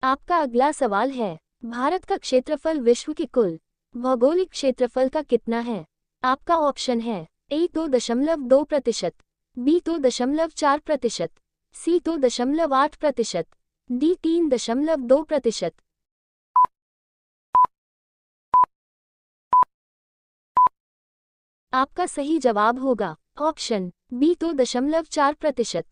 आपका अगला सवाल है, भारत का क्षेत्रफल विश्व के कुल भौगोलिक क्षेत्रफल का कितना है? आपका ऑप्शन है ए 2.2%, बी 2.4%, सी 2.8%, डी 3.2%। आपका सही जवाब होगा ऑप्शन बी 2.4%।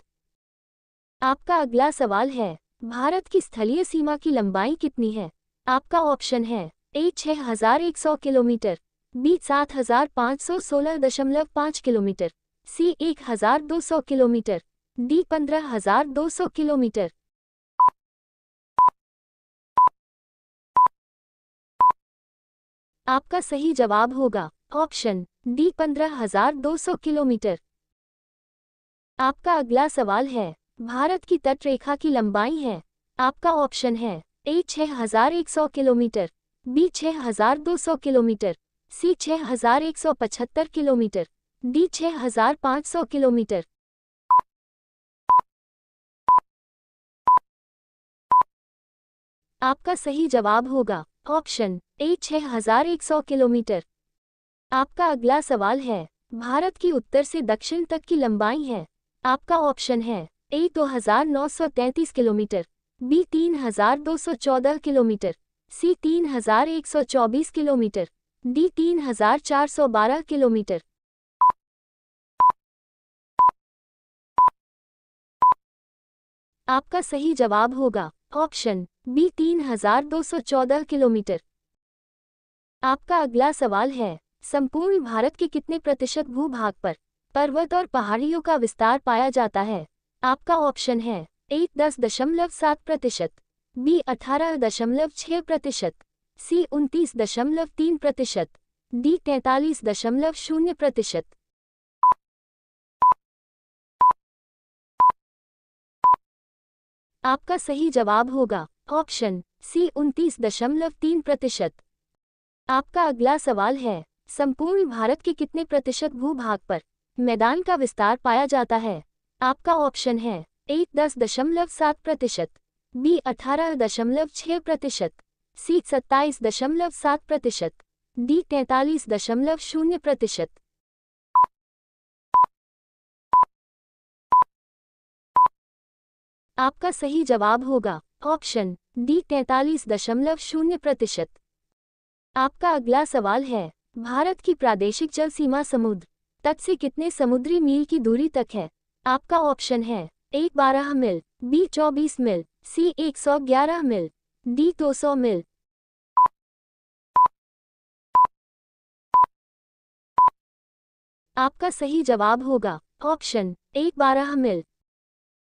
आपका अगला सवाल है, भारत की स्थलीय सीमा की लंबाई कितनी है? आपका ऑप्शन है ए 6100 किलोमीटर, बी 7516.5 किलोमीटर, सी 1200 किलोमीटर, डी 15200 किलोमीटर। आपका सही जवाब होगा ऑप्शन डी 15200 किलोमीटर। आपका अगला सवाल है, भारत की तटरेखा की लंबाई है? आपका ऑप्शन है ए 6100 किलोमीटर, बी 6200 किलोमीटर, सी 6175 किलोमीटर, डी 6500 किलोमीटर। आपका सही जवाब होगा ऑप्शन ए 6100 किलोमीटर। आपका अगला सवाल है, भारत की उत्तर से दक्षिण तक की लंबाई है? आपका ऑप्शन है ए 2933 किलोमीटर, बी 3214 किलोमीटर, सी 3124 किलोमीटर, डी 3412 किलोमीटर। आपका सही जवाब होगा ऑप्शन बी 3214 किलोमीटर। आपका अगला सवाल है, संपूर्ण भारत के कितने प्रतिशत भूभाग पर पर्वत और पहाड़ियों का विस्तार पाया जाता है? आपका ऑप्शन है ए 10.7%, बी 18.6%, सी 29.3%, डी 43.0%। आपका सही जवाब होगा ऑप्शन सी 29.3%। आपका अगला सवाल है, संपूर्ण भारत के कितने प्रतिशत भूभाग पर मैदान का विस्तार पाया जाता है? आपका ऑप्शन है ए 10.7%, बी 18.6%, सी 27.7%, डी 43.0%। आपका सही जवाब होगा ऑप्शन डी 43.0%। आपका अगला सवाल है, भारत की प्रादेशिक जल सीमा समुद्र तट से कितने समुद्री मील की दूरी तक है? आपका ऑप्शन है ए 12 मील, बी 24 मील, सी 111 मील, डी 200 मील। आपका सही जवाब होगा ऑप्शन ए 12 मील।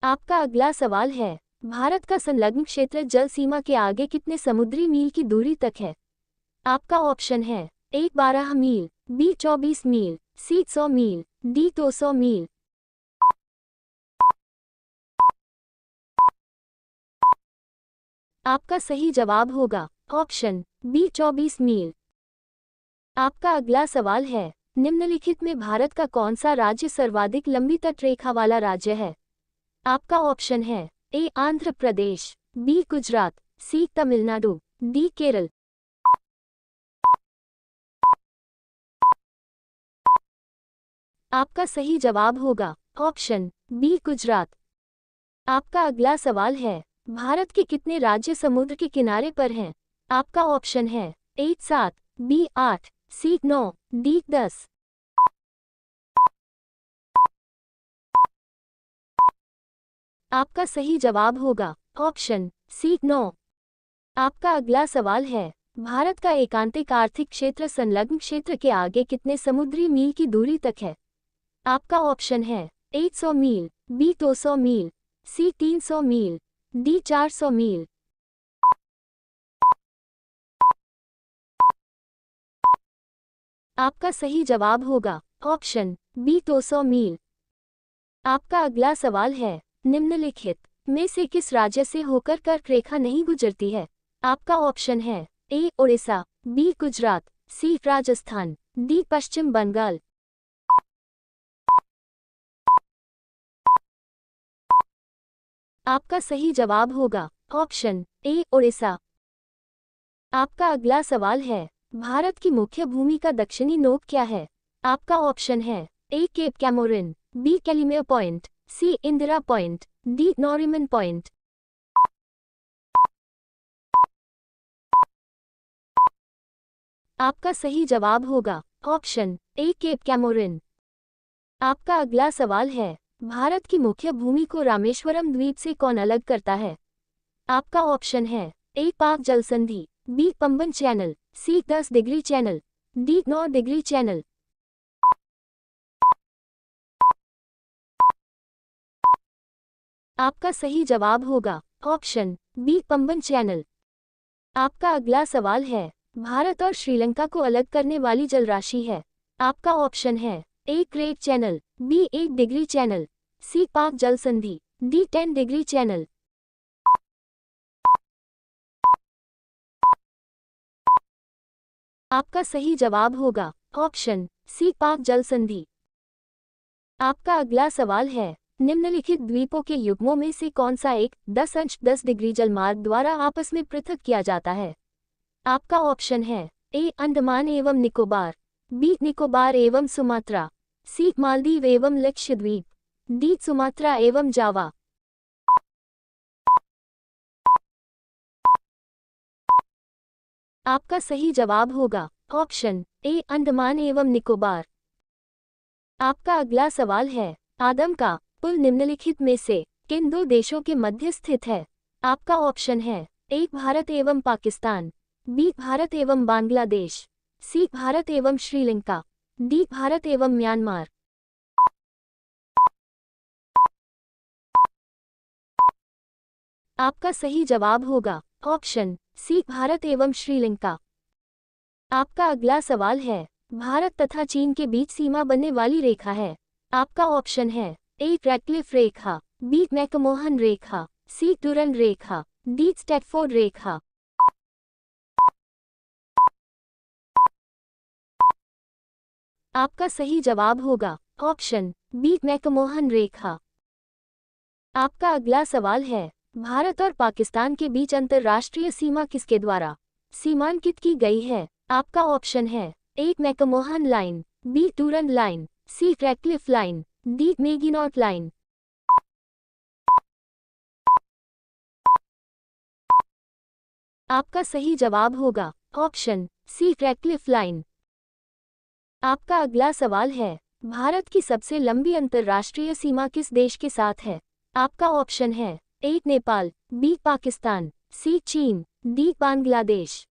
आपका अगला सवाल है, भारत का संलग्न क्षेत्र जल सीमा के आगे कितने समुद्री मील की दूरी तक है? आपका ऑप्शन है ए 12 मील, बी 24 मील, सी 100 मील, डी 200 मील। आपका सही जवाब होगा ऑप्शन बी 24 मील। आपका अगला सवाल है, निम्नलिखित में भारत का कौन सा राज्य सर्वाधिक लंबी तटरेखा वाला राज्य है? आपका ऑप्शन है ए आंध्र प्रदेश, बी गुजरात, सी तमिलनाडु, डी केरल। आपका सही जवाब होगा ऑप्शन बी गुजरात। आपका अगला सवाल है, भारत के कितने राज्य समुद्र के किनारे पर हैं? आपका ऑप्शन है ए 7, बी 8, सी 9, डी 10। आपका सही जवाब होगा ऑप्शन सी 9। आपका अगला सवाल है, भारत का एकांतिक आर्थिक क्षेत्र संलग्न क्षेत्र के आगे कितने समुद्री मील की दूरी तक है? आपका ऑप्शन है ए 100 मील, बी 200 मील, सी 300 मील, डी 400 मील। आपका सही जवाब होगा ऑप्शन बी 200 मील। आपका अगला सवाल है, निम्नलिखित में से किस राज्य से होकर कर्क रेखा नहीं गुजरती है? आपका ऑप्शन है ए ओडिशा, बी गुजरात, सी राजस्थान, डी पश्चिम बंगाल। आपका सही जवाब होगा ऑप्शन ए ओडिशा। आपका अगला सवाल है, भारत की मुख्य भूमि का दक्षिणी नोक क्या है? आपका ऑप्शन है ए केप कैमोरिन, बी कैलिमियर पॉइंट, सी इंदिरा पॉइंट, डी नॉरिमन पॉइंट। आपका सही जवाब होगा ऑप्शन ए केप कैमोरिन। आपका अगला सवाल है, भारत की मुख्य भूमि को रामेश्वरम द्वीप से कौन अलग करता है? आपका ऑप्शन है ए पाक जल संधि, बी पंबन चैनल, सी 10 degree channel, D 9 degree channel. आपका सही जवाब होगा ऑप्शन बी पंबन चैनल। आपका अगला सवाल है, भारत और श्रीलंका को अलग करने वाली जलराशि है? आपका ऑप्शन है A great channel, B 8 degree channel, C Palk जल संधि, डी 10 डिग्री चैनल। आपका सही जवाब होगा ऑप्शन सी पाक जल संधि। आपका अगला सवाल है, निम्नलिखित द्वीपों के युग्मों में से कौन सा एक 10 डिग्री जलमार्ग द्वारा आपस में पृथक किया जाता है? आपका ऑप्शन है ए अंडमान एवं निकोबार, बी निकोबार एवं सुमात्रा, सी मालदीव एवं लक्षद्वीप, डी सुमात्रा एवं जावा। आपका सही जवाब होगा ऑप्शन ए अंडमान एवं निकोबार। आपका अगला सवाल है, आदम का पुल निम्नलिखित में से किन दो देशों के मध्य स्थित है? आपका ऑप्शन है ए भारत एवं पाकिस्तान, बी भारत एवं बांग्लादेश, सी भारत एवं श्रीलंका, डी भारत एवं म्यांमार। आपका सही जवाब होगा ऑप्शन सी भारत एवं श्रीलंका। आपका अगला सवाल है, भारत तथा चीन के बीच सीमा बनने वाली रेखा है? आपका ऑप्शन है ए रैटक्लिफ रेखा, बी मैकमोहन रेखा, सी डुरंड रेखा, डी स्टैटफोर्ड रेखा। आपका सही जवाब होगा ऑप्शन बी मैकमोहन रेखा। आपका अगला सवाल है, भारत और पाकिस्तान के बीच अंतर्राष्ट्रीय सीमा किसके द्वारा सीमांकित की गई है? आपका ऑप्शन है A McMahon line, B Durand line, C Radcliffe line, D Maginot line. आपका सही जवाब होगा ऑप्शन सी रैटक्लिफ लाइन। आपका अगला सवाल है, भारत की सबसे लंबी अंतर्राष्ट्रीय सीमा किस देश के साथ है? आपका ऑप्शन है ए नेपाल, बी पाकिस्तान, सी चीन, डी बांग्लादेश।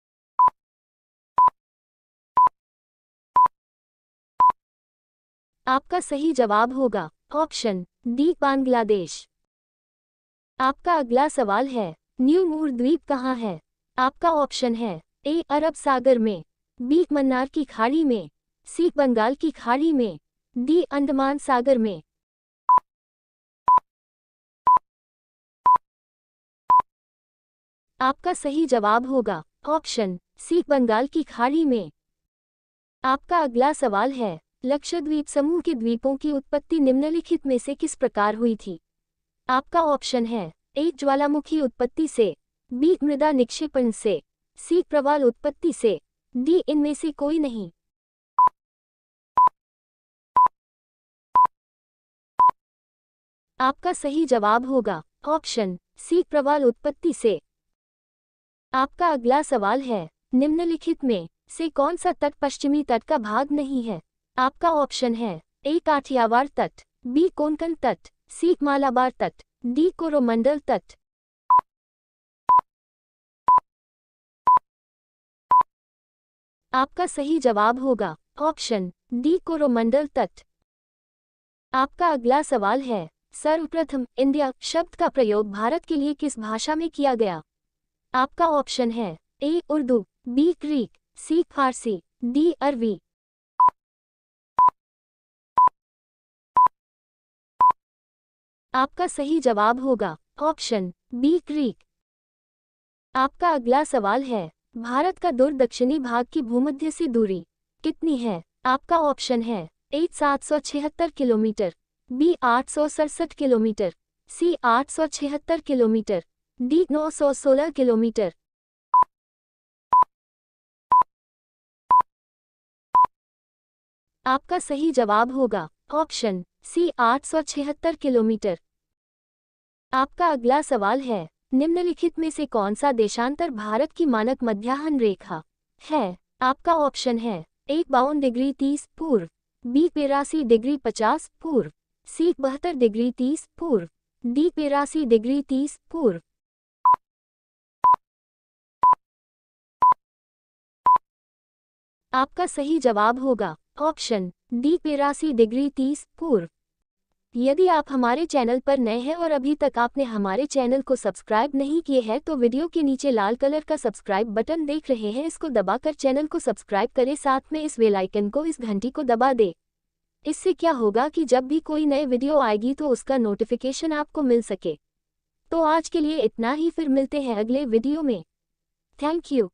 आपका सही जवाब होगा ऑप्शन डी बांग्लादेश। आपका अगला सवाल है, न्यू मूर द्वीप कहाँ है? आपका ऑप्शन है ए अरब सागर में, बी मन्नार की खाड़ी में, सी बंगाल की खाड़ी में, डी अंडमान सागर में। आपका सही जवाब होगा ऑप्शन सी बंगाल की खाड़ी में। आपका अगला सवाल है, लक्षद्वीप समूह के द्वीपों की उत्पत्ति निम्नलिखित में से किस प्रकार हुई थी? आपका ऑप्शन है ए ज्वालामुखी उत्पत्ति से, बी मृदा निक्षेपण से, सी प्रवाल उत्पत्ति से, डी इनमें से कोई नहीं। आपका सही जवाब होगा ऑप्शन सी प्रवाल उत्पत्ति से। आपका अगला सवाल है, निम्नलिखित में से कौन सा तट पश्चिमी तट का भाग नहीं है? आपका ऑप्शन है ए काठियावाड़ तट, बी कोंकण तट, सी मालाबार तट, डी कोरोमंडल तट। आपका सही जवाब होगा ऑप्शन डी कोरोमंडल तट। आपका अगला सवाल है, सर्वप्रथम इंडिया शब्द का प्रयोग भारत के लिए किस भाषा में किया गया? आपका ऑप्शन है ए उर्दू, बी ग्रीक, सी फारसी, डी अरबी। आपका सही जवाब होगा ऑप्शन बी ग्रीक। आपका अगला सवाल है, भारत का दूर दक्षिणी भाग की भूमध्य से दूरी कितनी है? आपका ऑप्शन है ए 776 किलोमीटर, बी 867 किलोमीटर, सी 876 किलोमीटर, डी 916 किलोमीटर। आपका सही जवाब होगा ऑप्शन सी 876 किलोमीटर। आपका अगला सवाल है, निम्नलिखित में से कौन सा देशांतर भारत की मानक मध्याह्न रेखा है? आपका ऑप्शन है ए 52 डिग्री 30 पूर्व, बी 83 डिग्री 50 पूर्व, सी 72 डिग्री 30 पूर्व, डी 83 डिग्री 30 पूर्व। आपका सही जवाब होगा ऑप्शन डी 83 डिग्री 30 पूर्व। यदि आप हमारे चैनल पर नए हैं और अभी तक आपने हमारे चैनल को सब्सक्राइब नहीं किए हैं तो वीडियो के नीचे लाल कलर का सब्सक्राइब बटन देख रहे हैं, इसको दबाकर चैनल को सब्सक्राइब करें, साथ में इस बेल आइकन को, इस घंटी को दबा दें। इससे क्या होगा कि जब भी कोई नए वीडियो आएगी तो उसका नोटिफिकेशन आपको मिल सके। तो आज के लिए इतना ही, फिर मिलते हैं अगले वीडियो में। Thank you.